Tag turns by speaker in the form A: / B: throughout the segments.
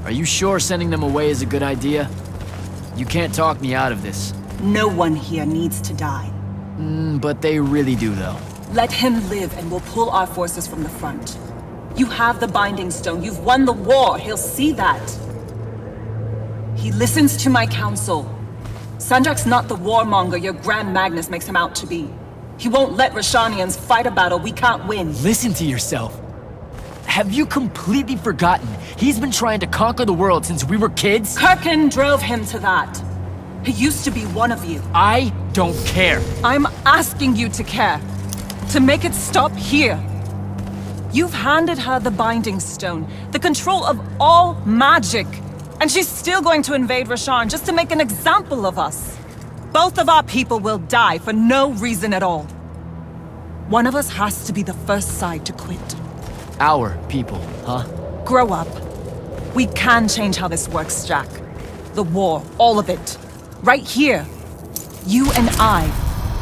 A: Are you sure sending them away is a good idea? You can't talk me out of this.
B: No one here needs to die.
A: But they really do, though.
B: Let him live and we'll pull our forces from the front. You have the Binding Stone. You've won the war. He'll see that. He listens to my counsel. Sandrakk's not the warmonger your Grand Magnus makes him out to be. He won't let Rashanians fight a battle we can't win.
A: Listen to yourself. Have you completely forgotten? He's been trying to conquer the world since we were kids?
B: Kirkin drove him to that. He used to be one of you.
A: I don't care.
B: I'm asking you to care. To make it stop here. You've handed her the Binding Stone, the control of all magic. And she's still going to invade Rasharn just to make an example of us. Both of our people will die for no reason at all. One of us has to be the first side to quit.
A: Our people, huh?
B: Grow up. We can change how this works, Jack. The war, all of it. Right here. You and I.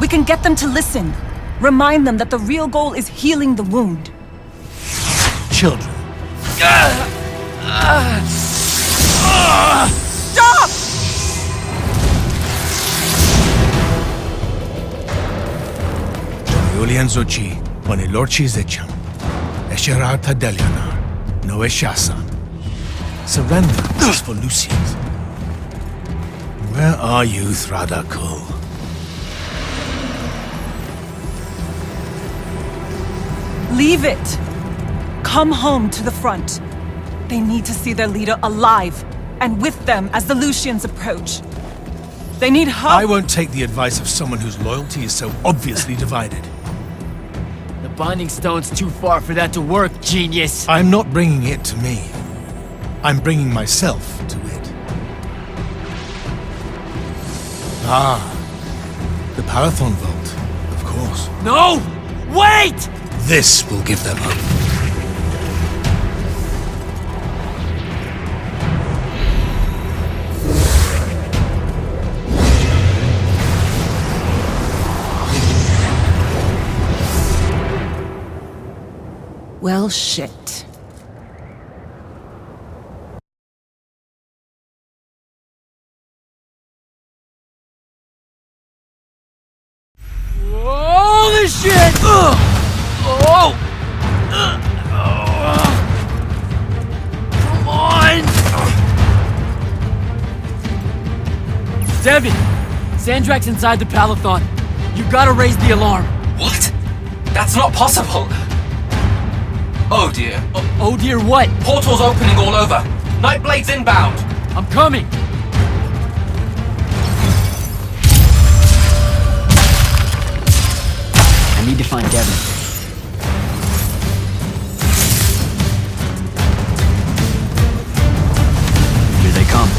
B: We can get them to listen. Remind them that the real goal is healing the wound.
C: Children.
B: Stop!
C: Julian Zochi, Panilorchi Zecham. Esherata Delianar. No Eshasan. Surrender is for Lucians. Where are you, Thradakul?
B: Leave it! Come home to the front. They need to see their leader alive, and with them as the Lucians approach. They need help.
C: I won't take the advice of someone whose loyalty is so obviously divided.
A: The Binding Stone's too far for that to work, genius!
C: I'm not bringing it to me. I'm bringing myself to it. Ah, the Parathon Vault, of course.
A: No! Wait!
C: This will give them hope.
B: Well, shit.
A: Holy shit! Oh! Come on! Devin! Sandrakk's inside the Palathon. You gotta raise the alarm.
D: What? That's not possible! Oh dear.
A: Oh dear what?
D: Portals opening all over. Nightblade's inbound.
A: I'm coming! I need to find Devin. Here they come.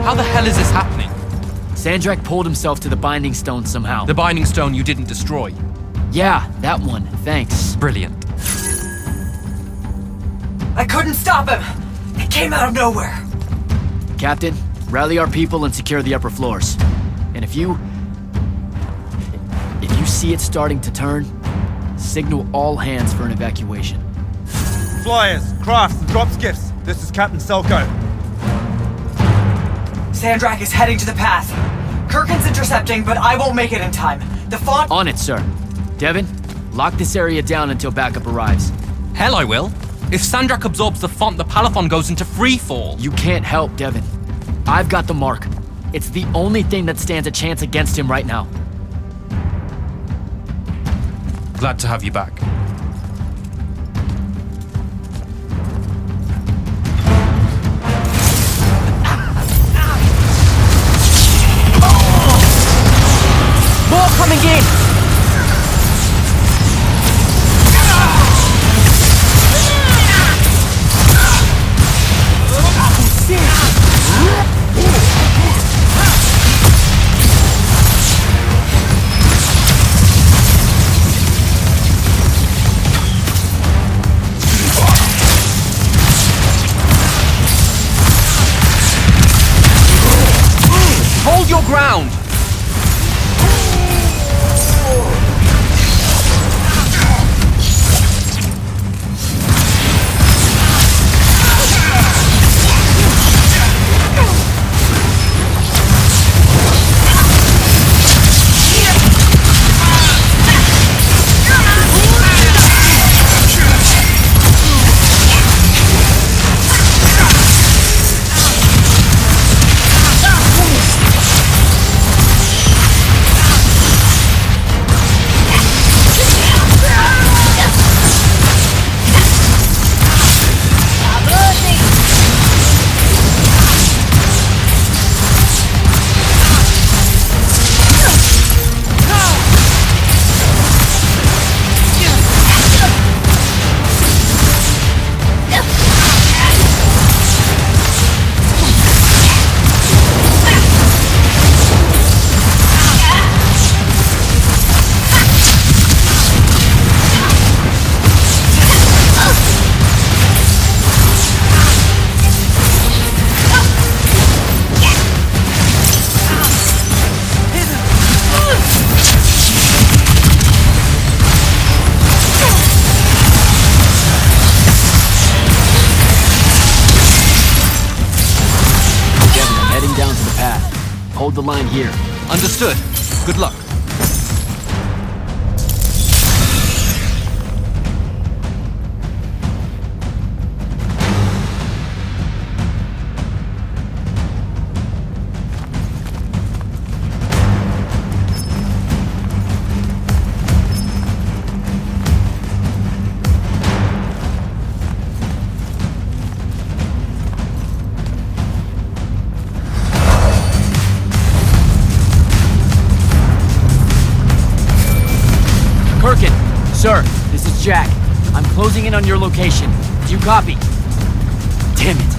D: How the hell is this happening?
A: Sandrakk pulled himself to the Binding Stone somehow.
D: The Binding Stone you didn't destroy.
A: Yeah, that one. Thanks.
D: Brilliant.
E: I couldn't stop him! It came out of nowhere!
A: Captain, rally our people and secure the upper floors. And if you see it starting to turn, signal all hands for an evacuation.
F: Flyers, crafts, and drop skiffs. This is Captain Selko.
E: Sandrakk is heading to the path. Kirkin's intercepting, but I won't make it in time. The font—
A: On it, sir. Devin, lock this area down until backup arrives.
D: Hell I will. If Sandrakk absorbs the font, the Palathon goes into freefall.
A: You can't help, Devin. I've got the mark. It's the only thing that stands a chance against him right now.
D: Glad to have you back.
A: More coming in!
D: Hold your ground!
A: Hold the line here.
D: Understood. Good luck.
A: Sir, this is Jack. I'm closing in on your location. Do you copy? Damn it.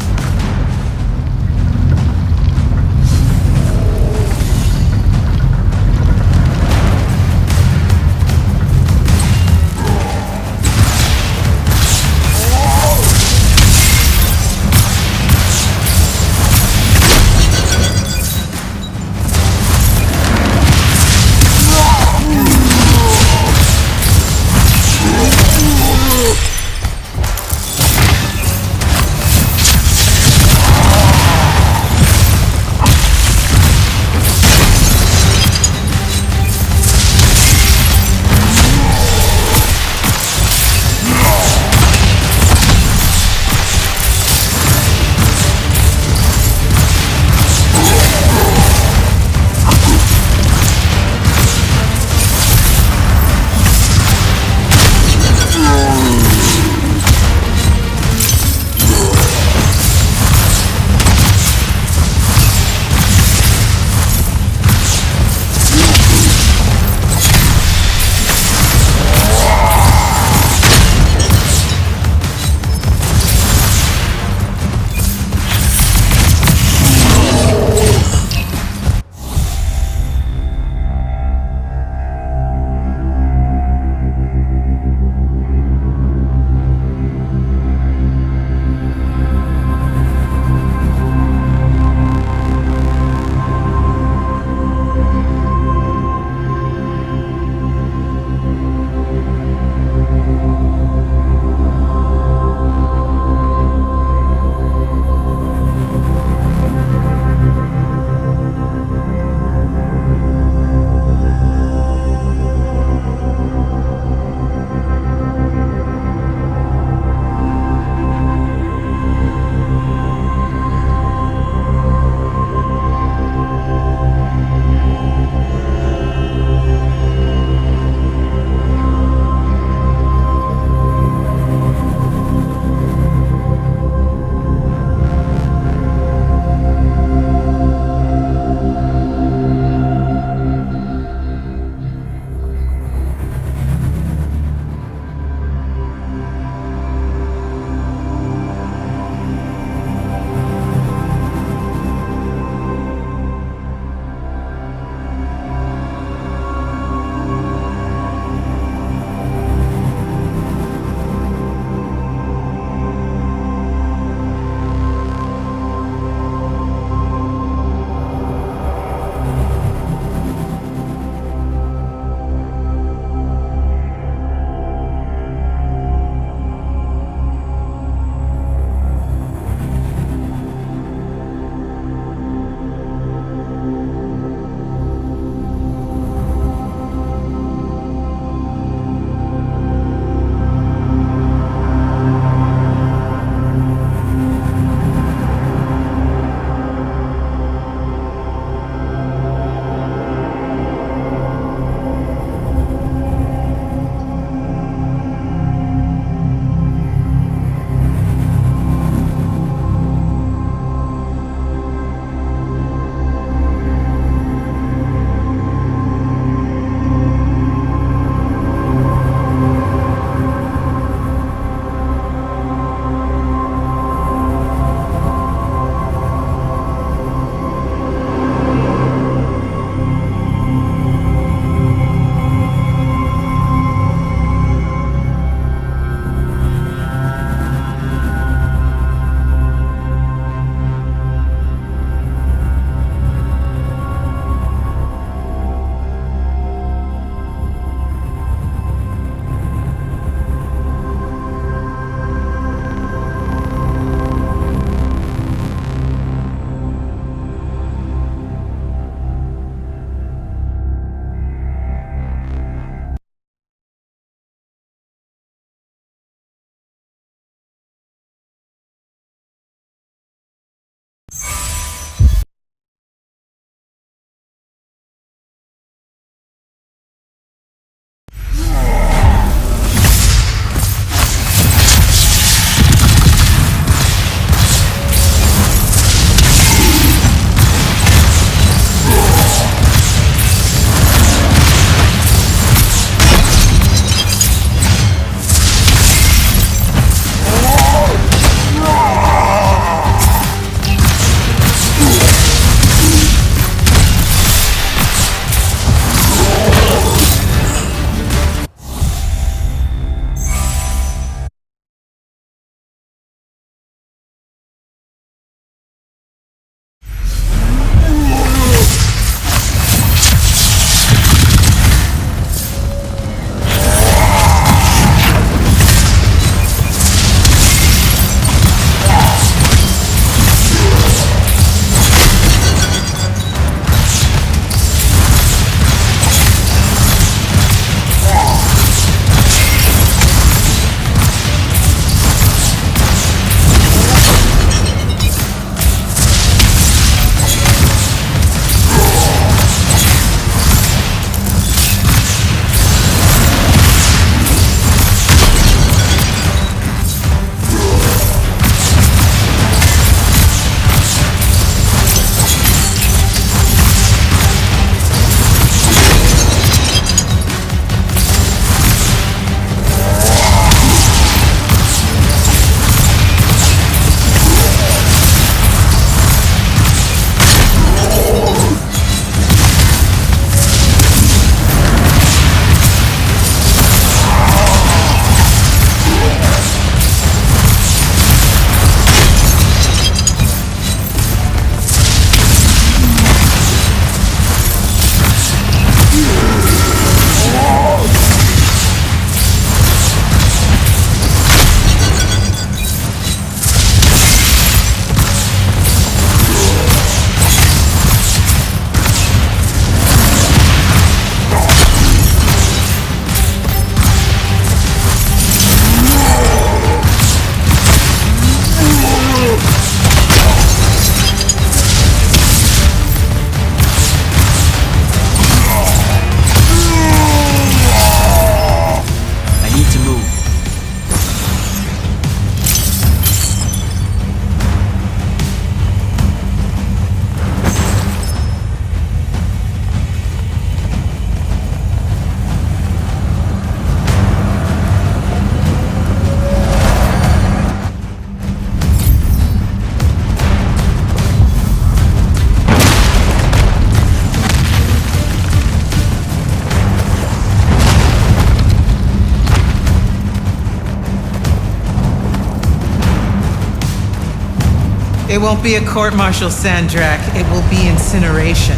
G: It won't be a court-martial, Sandrakk. It will be incineration.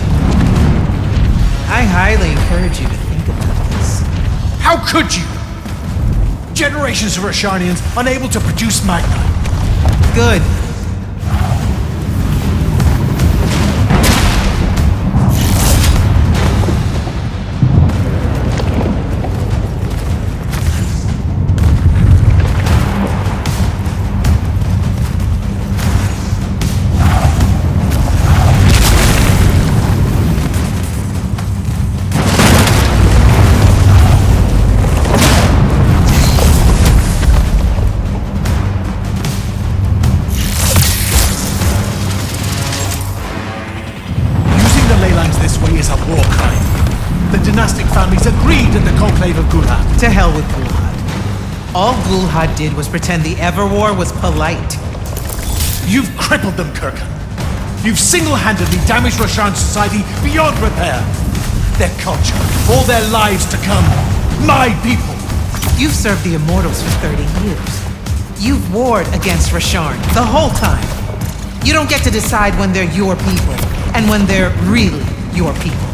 G: I highly encourage you to think about this.
C: How could you? Generations of Roshanians unable to produce magma.
G: Good.
C: Gulhad.
G: To hell with Gulhad. All Gulhad did was pretend the Everwar was polite.
C: You've crippled them, Kirkan. You've single-handedly damaged Roshan's society beyond repair. Their culture, all their lives to come. My people.
G: You've served the Immortals for 30 years. You've warred against Roshan the whole time. You don't get to decide when they're your people and when they're really your people.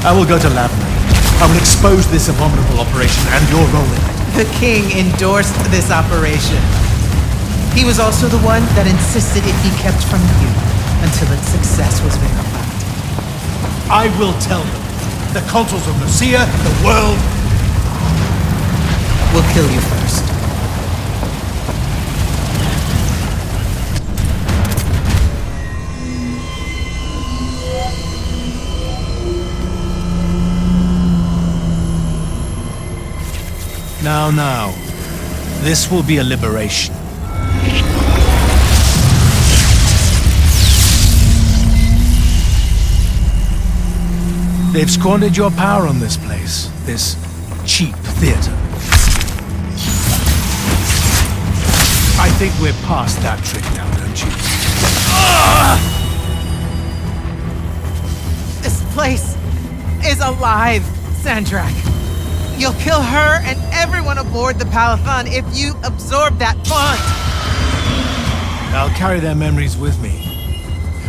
C: I will go to Lavender. I will expose this abominable operation and your role in it.
G: The king endorsed this operation. He was also the one that insisted it be kept from you until its success was verified.
C: I will tell them. The consuls of Lucia, the world...
G: We'll kill you first.
C: Now. This will be a liberation. They've squandered your power on this place. This cheap theater. I think we're past that trick now, don't you?
G: This place is alive, Sandrakk, you'll kill her and everyone aboard the Palathon if you absorb that font!
C: I'll carry their memories with me.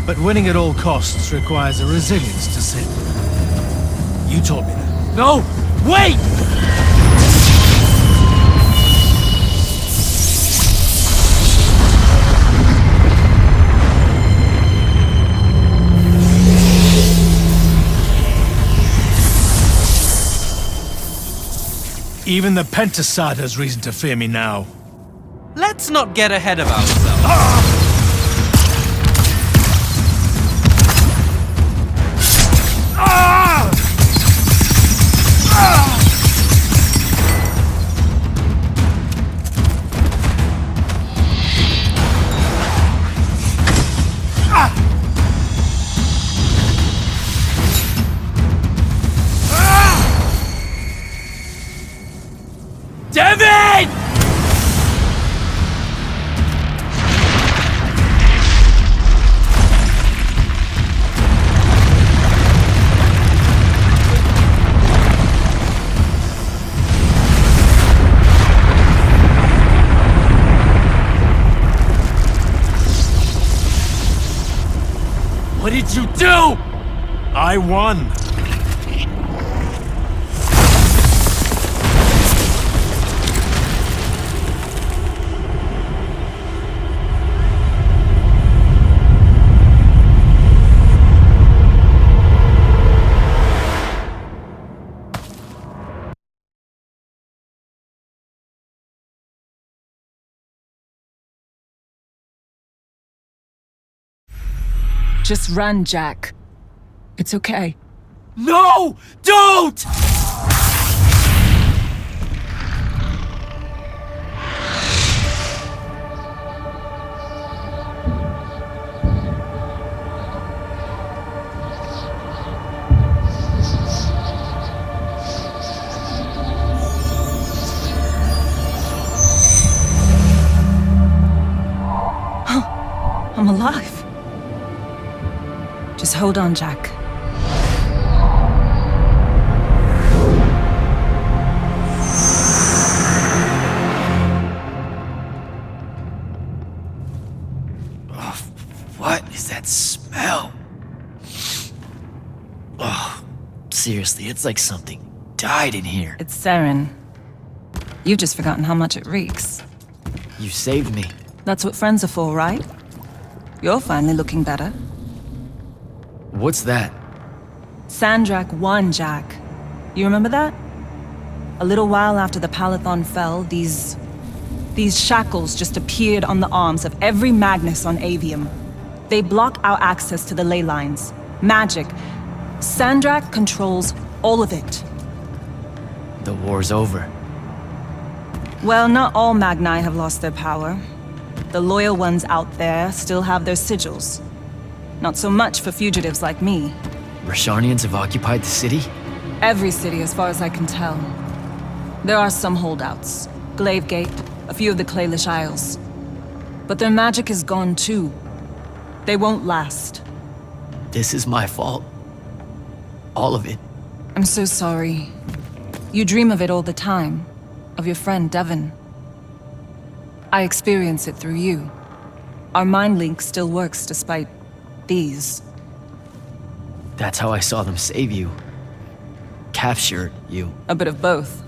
C: But winning at all costs requires a resilience to sin. You taught me that.
A: No! Wait!
C: Even the Pentasad has reason to fear me now.
D: Let's not get ahead of ourselves.
A: Devin! What did you do?
C: I won.
B: Just run, Jack. It's okay.
A: No! Don't!
B: I'm alive. Just hold on, Jack.
A: What is that smell? Oh, seriously, it's like something died in here.
B: It's sarin. You've just forgotten how much it reeks.
A: You saved me.
B: That's what friends are for, right? You're finally looking better.
A: What's that?
B: Sandrakk won, Jack. You remember that? A little while after the Palathon fell, these shackles just appeared on the arms of every Magnus on Aveum. They block our access to the ley lines. Magic. Sandrakk controls all of it.
A: The war's over.
B: Well, not all Magni have lost their power. The loyal ones out there still have their sigils. Not so much for fugitives like me.
A: Rasharnians have occupied the city?
B: Every city, as far as I can tell. There are some holdouts. Glavegate, a few of the Claylish Isles. But their magic is gone too. They won't last.
A: This is my fault. All of it.
B: I'm so sorry. You dream of it all the time. Of your friend, Devin. I experience it through you. Our mind link still works despite these.
A: That's how I saw them save you. Capture you.
B: A bit of both.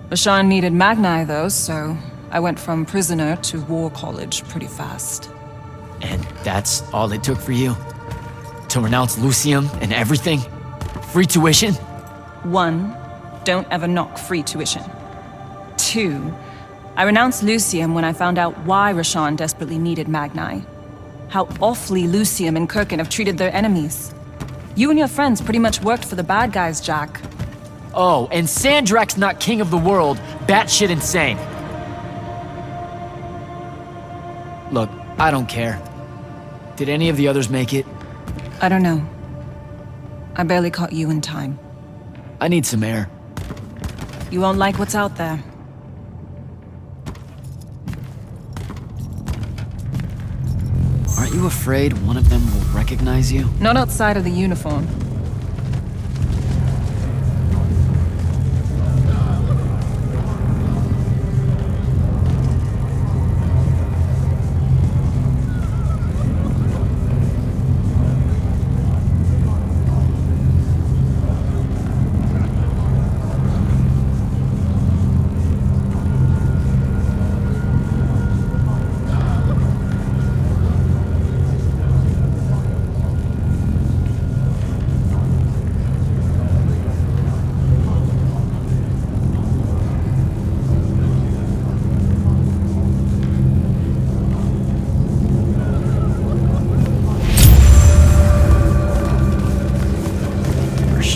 B: Rasharn needed Magni though, so I went from prisoner to war college pretty fast.
A: And that's all it took for you? To renounce Lucium and everything? Free tuition?
B: 1, don't ever knock free tuition. 2, I renounced Lucium when I found out why Rasharn desperately needed Magni. How awfully Lucium and Kirkin have treated their enemies. You and your friends pretty much worked for the bad guys, Jack.
A: Oh, and Sandrakk's not king of the world. Batshit insane. Look, I don't care. Did any of the others make it?
B: I don't know. I barely caught you in time.
A: I need some air.
B: You won't like what's out there.
A: Aren't you afraid one of them will recognize you?
B: Not outside of the uniform.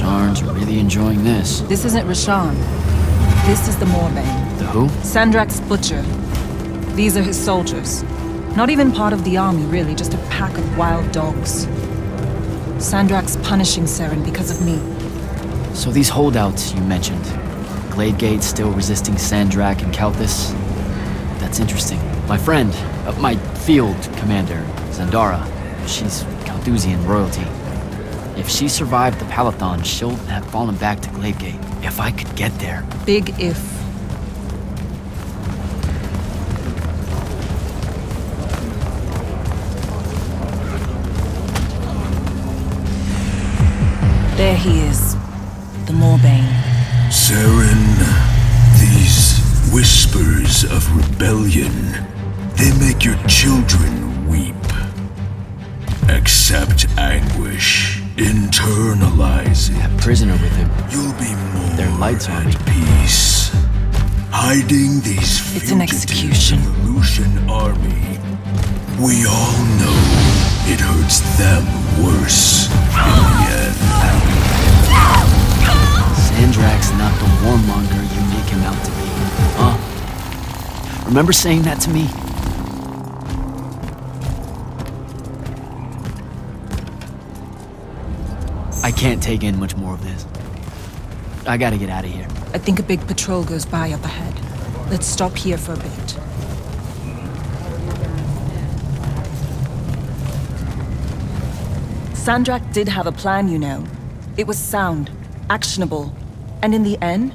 A: Rasharn's really enjoying this.
B: This isn't Rasharn. This is the Moorbane.
A: The who?
B: Sandrakk's butcher. These are his soldiers. Not even part of the army, really, just a pack of wild dogs. Sandrakk's punishing Saren because of me.
A: So these holdouts you mentioned, Gladegate still resisting Sandrakk and Kalthus? That's interesting. My friend, my field commander, Zandara, she's Kalthusian royalty. If she survived the Palathon, she'll have fallen back to Gladegate. If I could get there.
B: Big if. There he is. The Moorbane.
H: Saren, these whispers of rebellion, they make your children weep. Accept anguish. Internalize it.
A: That prisoner with him.
H: You'll be more
A: Their lights on.
H: at peace. Hiding these
B: It's an execution.
H: Revolution army. We all know it hurts them worse in the end.
A: Sandrakk's not the warmonger you make him out to be, huh? Remember saying that to me? I can't take in much more of this. I gotta get out of here.
B: I think a big patrol goes by up ahead. Let's stop here for a bit. Sandrakk did have a plan, you know. It was sound, actionable, and in the end,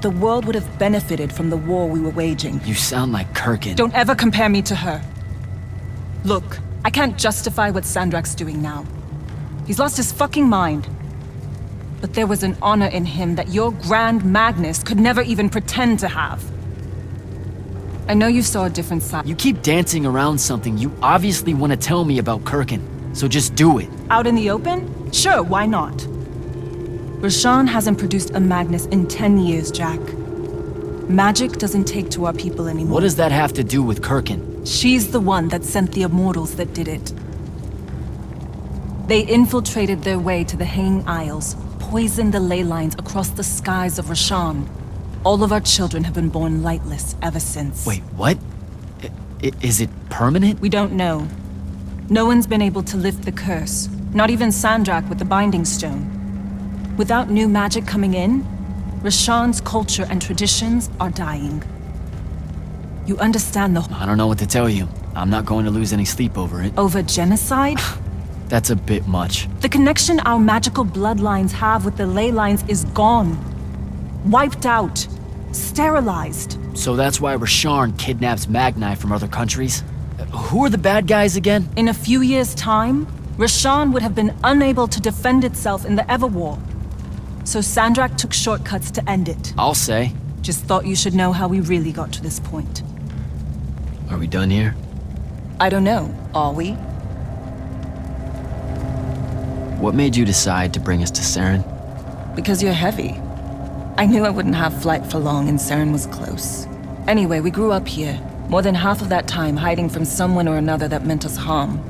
B: the world would have benefited from the war we were waging.
A: You sound like Kirkin.
B: Don't ever compare me to her. Look, I can't justify what Sandrakk's doing now. He's lost his fucking mind. But there was an honor in him that your Grand Magnus could never even pretend to have. I know you saw a different side.
A: You keep dancing around something you obviously want to tell me about Kirkin, so just do it.
B: Out in the open? Sure, why not? Rasharn hasn't produced a Magnus in 10 years, Jack. Magic doesn't take to our people anymore.
A: What does that have to do with Kirkin?
B: She's the one that sent the Immortals that did it. They infiltrated their way to the Hanging Isles, poisoned the ley lines across the skies of Rasharn. All of our children have been born lightless ever since.
A: Wait, what? Is it permanent?
B: We don't know. No one's been able to lift the curse, not even Sandrakk with the Binding Stone. Without new magic coming in, Rasharn's culture and traditions are dying. You understand the...
A: I don't know what to tell you. I'm not going to lose any sleep over it.
B: Over genocide?
A: That's a bit much.
B: The connection our magical bloodlines have with the ley lines is gone. Wiped out. Sterilized.
A: So that's why Rasharn kidnaps Magni from other countries? Who are the bad guys again?
B: In a few years' time, Rasharn would have been unable to defend itself in the Everwar. So Sandrakk took shortcuts to end it.
A: I'll say.
B: Just thought you should know how we really got to this point.
A: Are we done here?
B: I don't know. Are we?
A: What made you decide to bring us to Saren?
B: Because you're heavy. I knew I wouldn't have flight for long and Saren was close. Anyway, we grew up here. More than half of that time hiding from someone or another that meant us harm.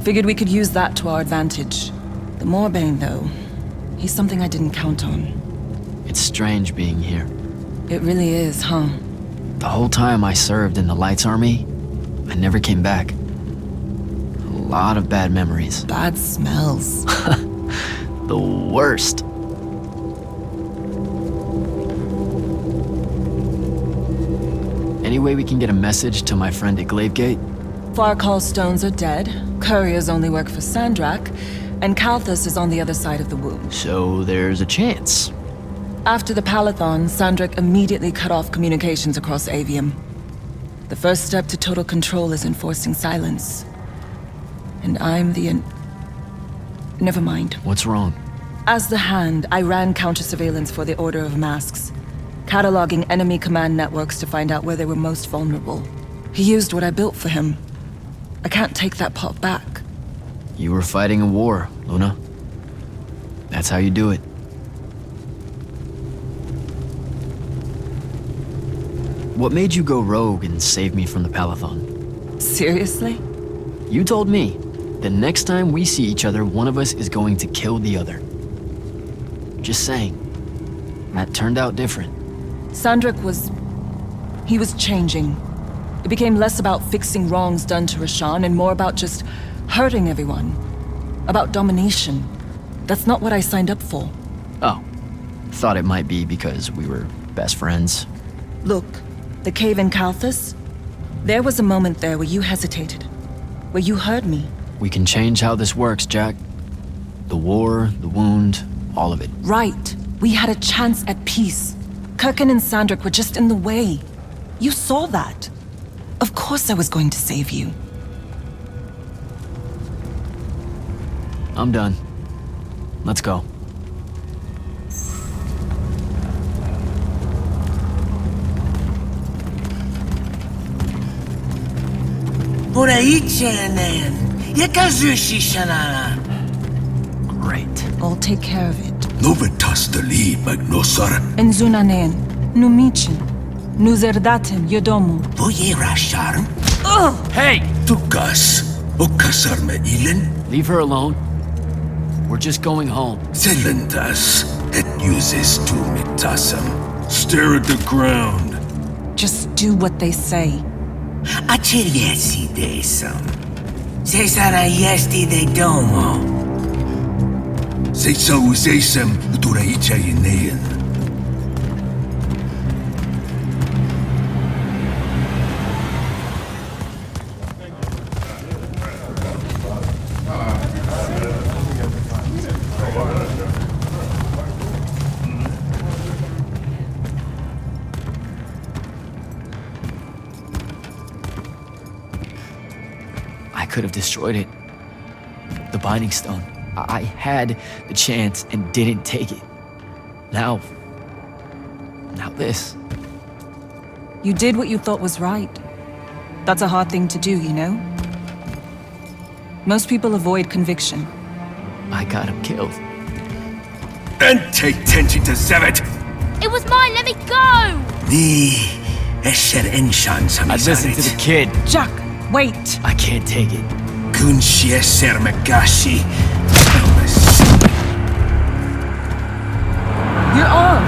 B: Figured we could use that to our advantage. The Moorbane, though, he's something I didn't count on.
A: It's strange being here.
B: It really is, huh?
A: The whole time I served in the Lights Army, I never came back. A lot of bad memories.
B: Bad smells.
A: The worst. Any way we can get a message to my friend at Gladegate?
B: Farcall stones are dead, couriers only work for Sandrakk, and Kalthus is on the other side of the wound.
A: So there's a chance.
B: After the Palathon, Sandrakk immediately cut off communications across Aveum. The first step to total control is enforcing silence. And I'm the Never mind.
A: What's wrong?
B: As the Hand, I ran counter-surveillance for the Order of Masks, cataloging enemy command networks to find out where they were most vulnerable. He used what I built for him. I can't take that pot back.
A: You were fighting a war, Luna. That's how you do it. What made you go rogue and save me from the Palathon?
B: Seriously?
A: You told me, the next time we see each other, one of us is going to kill the other. just saying. That turned out different.
B: Sandrakk was... he was changing. It became less about fixing wrongs done to Rasharn and more about just hurting everyone. About domination. That's not what I signed up for.
A: Oh. Thought it might be because we were best friends.
B: Look, the cave in Kalthus, there was a moment there where you hesitated. Where you heard me.
A: We can change how this works, Jack. The war, the wound, all of it.
B: Right. We had a chance at peace. Kirkin and Sandrakk were just in the way. You saw that. Of course I was going to save you.
A: I'm done. Let's go. Great.
B: I'll take care of it.
H: Novitastali magnosar.
B: Enzunanen, numichin, nuzerdatem yodomu.
H: Boye Rasharn.
A: Hey!
H: Tukas. Okasar me ilen.
A: Leave her alone. We're just going home.
H: Zelentas. Et uses tu mitasam. Stare at the ground.
B: Just do what they say.
I: Achiriesi desam. Cesara yesti de domo.
H: Seisa usesem uturaicha yinean.
A: I could have destroyed it. The Binding Stone. I had the chance and didn't take it. Now this.
B: You did what you thought was right. That's a hard thing to do, you know? Most people avoid conviction.
A: I got him killed.
H: And take tenchi to Zevet.
J: It was mine, let me go!
I: Ni esher enshan
A: I'd listen to the kid.
B: Jack, wait!
A: I can't take it.
I: Kunshi esher magashi.
B: Your arm!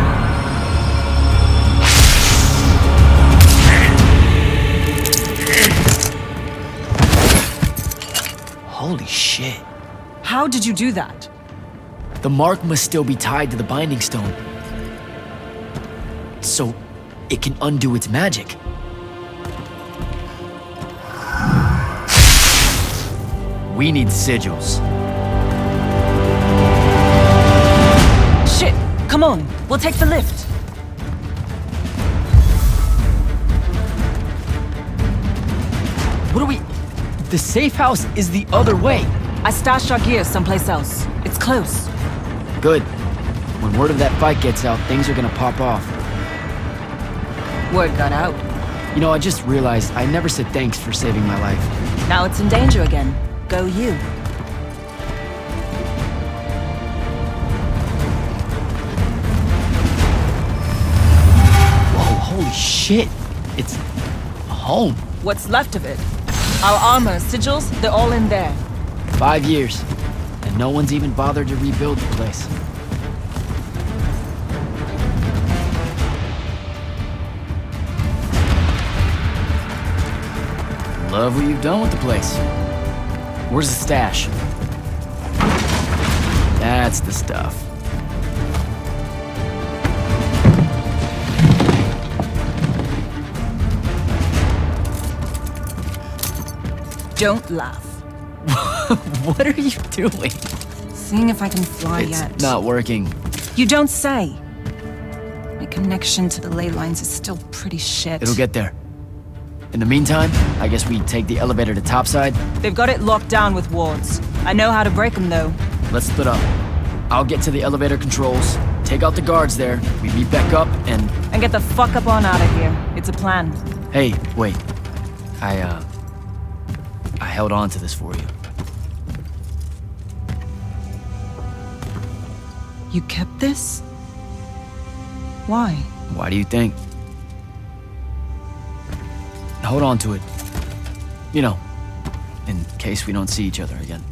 A: Holy shit.
B: How did you do that?
A: The mark must still be tied to the Binding Stone. So it can undo its magic. We need sigils.
B: Shit! Come on, we'll take the lift.
A: What are we... The safe house is the other way.
B: I stashed our gear someplace else. It's close.
A: Good. When word of that fight gets out, things are gonna pop off.
B: Word got out.
A: You know, I just realized I never said thanks for saving my life.
B: Now it's in danger again. Go you.
A: Whoa, holy shit. It's... home.
B: What's left of it? Our armor, sigils, they're all in there.
A: 5 years. And no one's even bothered to rebuild the place. Love what you've done with the place. Where's the stash? That's the stuff.
B: Don't laugh.
A: What are you doing?
B: Seeing if I can fly yet.
A: It's not working.
B: You don't say. My connection to the ley lines is still pretty shit.
A: It'll get there. In the meantime, I guess we take the elevator to topside.
B: They've got it locked down with wards. I know how to break them, though.
A: Let's split up. I'll get to the elevator controls, take out the guards there, we meet back up, and
B: get the fuck up on out of here. It's a plan.
A: Hey, wait. I held on to this for you.
B: You kept this? Why?
A: Why do you think? Hold on to it. You know, in case we don't see each other again.